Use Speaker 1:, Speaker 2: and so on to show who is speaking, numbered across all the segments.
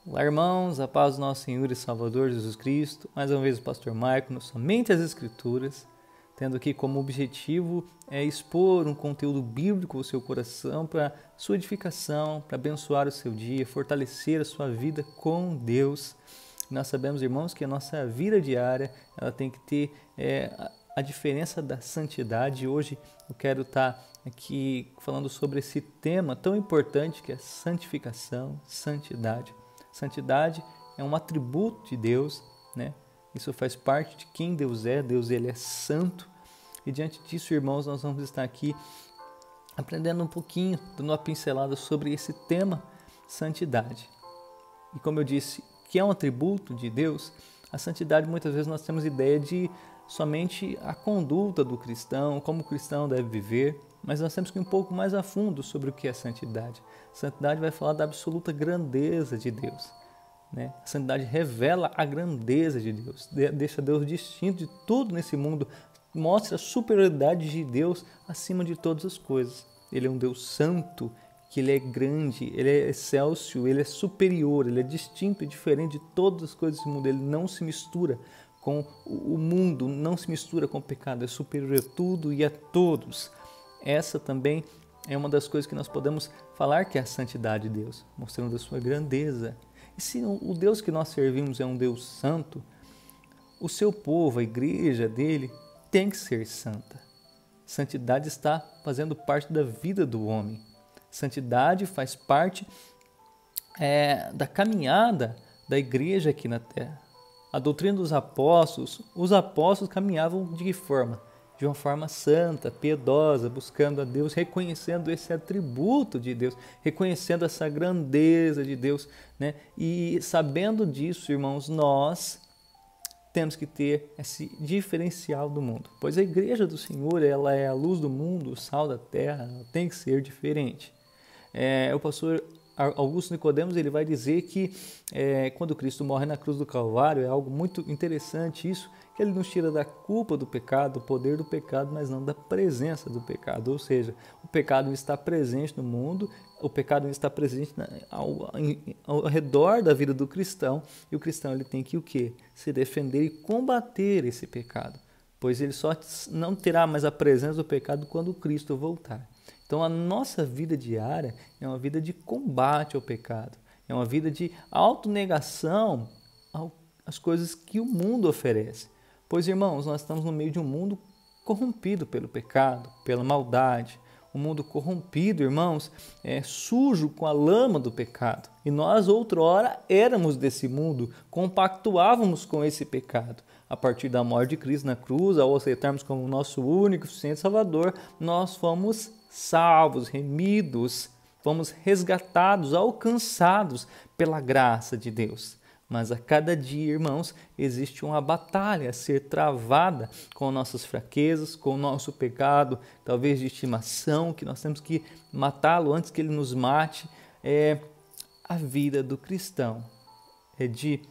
Speaker 1: Olá, irmãos, a paz do nosso Senhor e Salvador Jesus Cristo. Mais uma vez o pastor Maico, somente as Escrituras, tendo aqui como objetivo expor um conteúdo bíblico ao seu coração para sua edificação, para abençoar o seu dia, fortalecer a sua vida com Deus. Nós sabemos, irmãos, que a nossa vida diária ela tem que ter a diferença da santidade. Hoje eu quero estar aqui falando sobre esse tema tão importante que é santificação, santidade. Santidade é um atributo de Deus, né? Isso faz parte de quem Deus é. Deus ele é santo. E diante disso, irmãos, nós vamos estar aqui aprendendo um pouquinho, dando uma pincelada sobre esse tema, santidade. E como eu disse, que é um atributo de Deus, a santidade muitas vezes nós temos ideia de somente a conduta do cristão, como o cristão deve viver, mas nós temos que ir um pouco mais a fundo sobre o que é santidade. Santidade vai falar da absoluta grandeza de Deus, né? A santidade revela a grandeza de Deus, deixa Deus distinto de tudo nesse mundo, mostra a superioridade de Deus acima de todas as coisas. Ele é um Deus santo, que ele é grande, ele é excelso, ele é superior, ele é distinto e diferente de todas as coisas desse mundo. Ele não se mistura com o mundo, não se mistura com o pecado, é superior a tudo e a todos. Essa também é uma das coisas que nós podemos falar que é a santidade de Deus, mostrando a sua grandeza. E se o Deus que nós servimos é um Deus santo, o seu povo, a igreja dele, tem que ser santa. Santidade está fazendo parte da vida do homem. Santidade faz parte da caminhada da igreja aqui na terra. A doutrina dos apóstolos, os apóstolos caminhavam de que forma? De uma forma santa, piedosa, buscando a Deus, reconhecendo esse atributo de Deus, reconhecendo essa grandeza de Deus, né? E sabendo disso, irmãos, nós temos que ter esse diferencial do mundo, pois a igreja do Senhor, ela é a luz do mundo, o sal da terra, ela tem que ser diferente. O pastor Augusto Nicodemos ele vai dizer que quando Cristo morre na cruz do Calvário, é algo muito interessante isso, que ele nos tira da culpa do pecado, do poder do pecado, mas não da presença do pecado. Ou seja, o pecado está presente no mundo, o pecado está presente ao redor da vida do cristão, e o cristão ele tem que o quê? Se defender e combater esse pecado, pois ele só não terá mais a presença do pecado quando Cristo voltar. Então a nossa vida diária é uma vida de combate ao pecado, é uma vida de autonegação às coisas que o mundo oferece. Pois, irmãos, nós estamos no meio de um mundo corrompido pelo pecado, pela maldade. Um mundo corrompido, irmãos, sujo com a lama do pecado. E nós, outrora, éramos desse mundo, compactuávamos com esse pecado. A partir da morte de Cristo na cruz, ao aceitarmos como nosso único e suficiente Salvador, nós fomos salvos, remidos, fomos resgatados, alcançados pela graça de Deus. Mas a cada dia, irmãos, existe uma batalha a ser travada com nossas fraquezas, com o nosso pecado, talvez de estimação, que nós temos que matá-lo antes que ele nos mate. A vida do cristão é de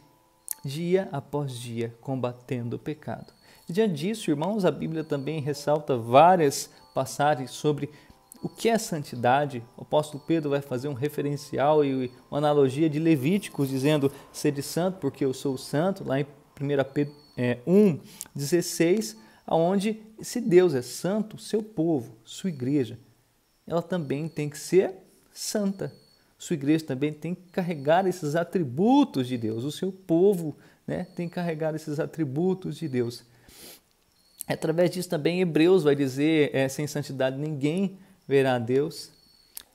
Speaker 1: dia após dia combatendo o pecado. Diante disso, irmãos, a Bíblia também ressalta várias passagens sobre o que é santidade. O apóstolo Pedro vai fazer um referencial e uma analogia de Levíticos, dizendo, sede santo porque eu sou santo, lá em 1 Pedro 1,16, onde se Deus é santo, seu povo, sua igreja, ela também tem que ser santa. Sua igreja também tem que carregar esses atributos de Deus. O seu povo, né, tem que carregar esses atributos de Deus. Através disso também Hebreus vai dizer, sem santidade ninguém verá a Deus.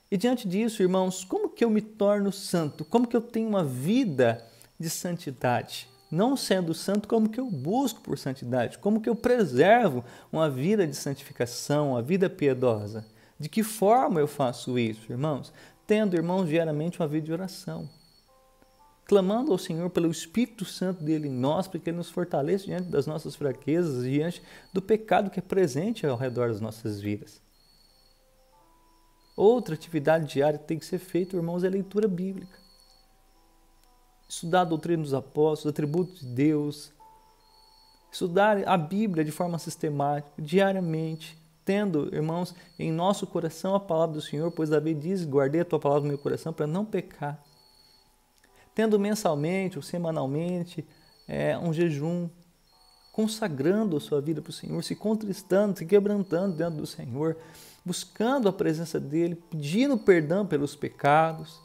Speaker 1: E diante disso, irmãos, como que eu me torno santo? Como que eu tenho uma vida de santidade? Não sendo santo, como que eu busco por santidade? Como que eu preservo uma vida de santificação, uma vida piedosa? De que forma eu faço isso, irmãos? Tendo, irmãos, diariamente uma vida de oração. Clamando ao Senhor pelo Espírito Santo dele em nós, para que ele nos fortaleça diante das nossas fraquezas, diante do pecado que é presente ao redor das nossas vidas. Outra atividade diária que tem que ser feita, irmãos, é a leitura bíblica. Estudar a doutrina dos apóstolos, os atributos de Deus. Estudar a Bíblia de forma sistemática, diariamente. Tendo, irmãos, em nosso coração a palavra do Senhor, pois Davi diz, guardei a tua palavra no meu coração para não pecar. tendo mensalmente ou semanalmente um jejum, consagrando a sua vida para o Senhor, se contristando, se quebrantando dentro do Senhor, buscando a presença dEle, pedindo perdão pelos pecados.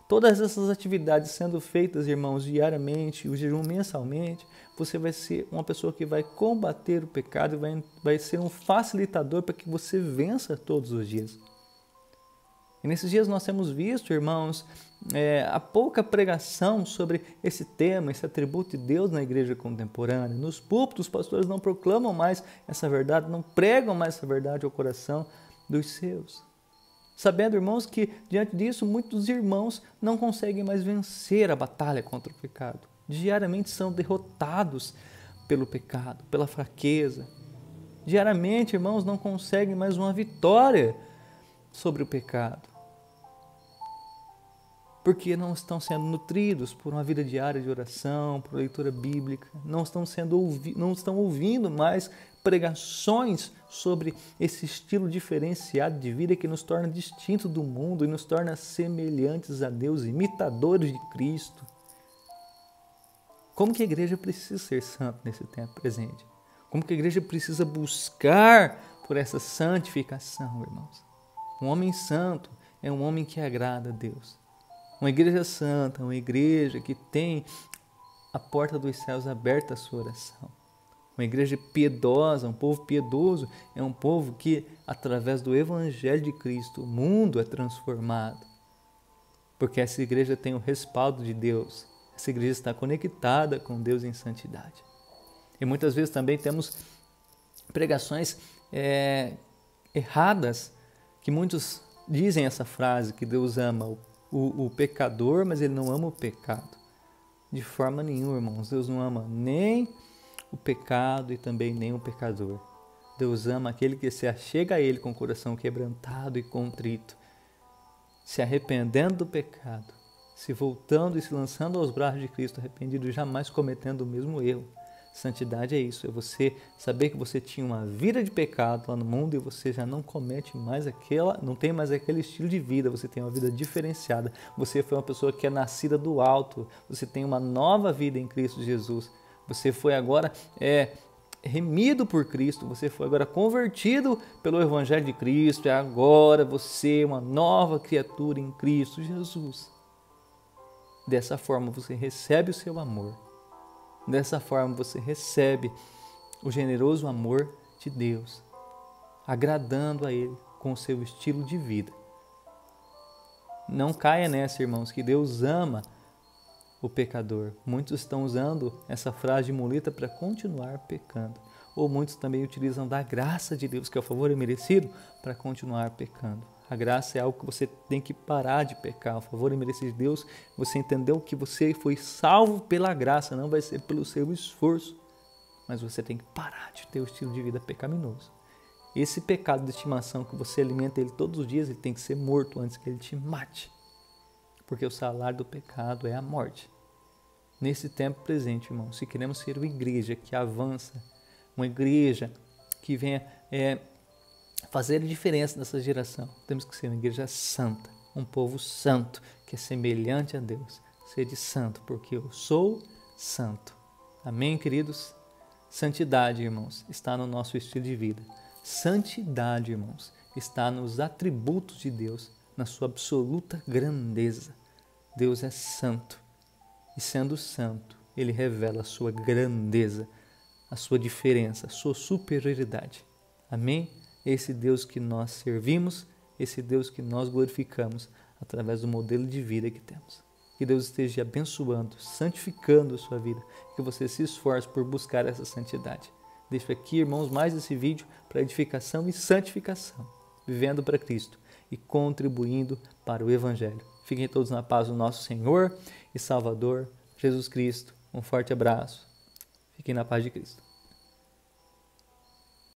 Speaker 1: Todas essas atividades sendo feitas, irmãos, diariamente, o jejum mensalmente, você vai ser uma pessoa que vai combater o pecado e vai ser um facilitador para que você vença todos os dias. E nesses dias nós temos visto, irmãos, a pouca pregação sobre esse tema, esse atributo de Deus na igreja contemporânea. Nos púlpitos, os pastores não proclamam mais essa verdade, não pregam mais essa verdade ao coração dos seus. Sabendo, irmãos, que diante disso, muitos irmãos não conseguem mais vencer a batalha contra o pecado. Diariamente são derrotados pelo pecado, pela fraqueza. Diariamente, irmãos, não conseguem mais uma vitória sobre o pecado. Porque não estão sendo nutridos por uma vida diária de oração, por leitura bíblica, não estão ouvindo mais pregações sobre esse estilo diferenciado de vida que nos torna distintos do mundo e nos torna semelhantes a Deus, imitadores de Cristo. Como que a igreja precisa ser santa nesse tempo presente? Como que a igreja precisa buscar por essa santificação, irmãos? Um homem santo é um homem que agrada a Deus. Uma igreja santa, uma igreja que tem a porta dos céus aberta à sua oração. Uma igreja piedosa, um povo piedoso, é um povo que, através do Evangelho de Cristo, o mundo é transformado. Porque essa igreja tem o respaldo de Deus. Essa igreja está conectada com Deus em santidade. E muitas vezes também temos pregações erradas, que muitos dizem essa frase, que Deus ama o pecador, mas Ele não ama o pecado. De forma nenhuma, irmãos. Deus não ama nem o pecado e também nem o pecador. Deus ama aquele que se achega a Ele com o coração quebrantado e contrito, se arrependendo do pecado, se voltando e se lançando aos braços de Cristo arrependido e jamais cometendo o mesmo erro. Santidade é isso, é você saber que você tinha uma vida de pecado lá no mundo e você já não comete mais não tem mais aquele estilo de vida, você tem uma vida diferenciada, você foi uma pessoa que é nascida do alto, você tem uma nova vida em Cristo Jesus, você foi agora remido por Cristo, você foi agora convertido pelo Evangelho de Cristo, e agora você é uma nova criatura em Cristo Jesus. Dessa forma você recebe o seu amor. Dessa forma você recebe o generoso amor de Deus, agradando a Ele com o seu estilo de vida. Não caia nessa, irmãos, que Deus ama o pecador. Muitos estão usando essa frase de muleta para continuar pecando. Ou muitos também utilizam da graça de Deus, que é o favor imerecido, para continuar pecando. A graça é algo que você tem que parar de pecar. O favor imerecido de Deus, você entendeu que você foi salvo pela graça, não vai ser pelo seu esforço. Mas você tem que parar de ter o estilo de vida pecaminoso. Esse pecado de estimação que você alimenta ele todos os dias, ele tem que ser morto antes que ele te mate. Porque o salário do pecado é a morte. Nesse tempo presente, irmão, se queremos ser uma igreja que avança, uma igreja que venha fazer a diferença nessa geração, temos que ser uma igreja santa, um povo santo, que é semelhante a Deus. Sede santo, porque eu sou santo. Amém, queridos? Santidade, irmãos, está no nosso estilo de vida. Santidade, irmãos, está nos atributos de Deus, na sua absoluta grandeza. Deus é santo. E sendo santo, Ele revela a sua grandeza, a sua diferença, a sua superioridade. Amém? Esse Deus que nós servimos, esse Deus que nós glorificamos através do modelo de vida que temos. Que Deus esteja abençoando, santificando a sua vida, que você se esforce por buscar essa santidade. Deixo aqui, irmãos, mais esse vídeo para edificação e santificação, vivendo para Cristo e contribuindo para o Evangelho. Fiquem todos na paz do nosso Senhor e Salvador, Jesus Cristo. Um forte abraço. Fiquem na paz de Cristo.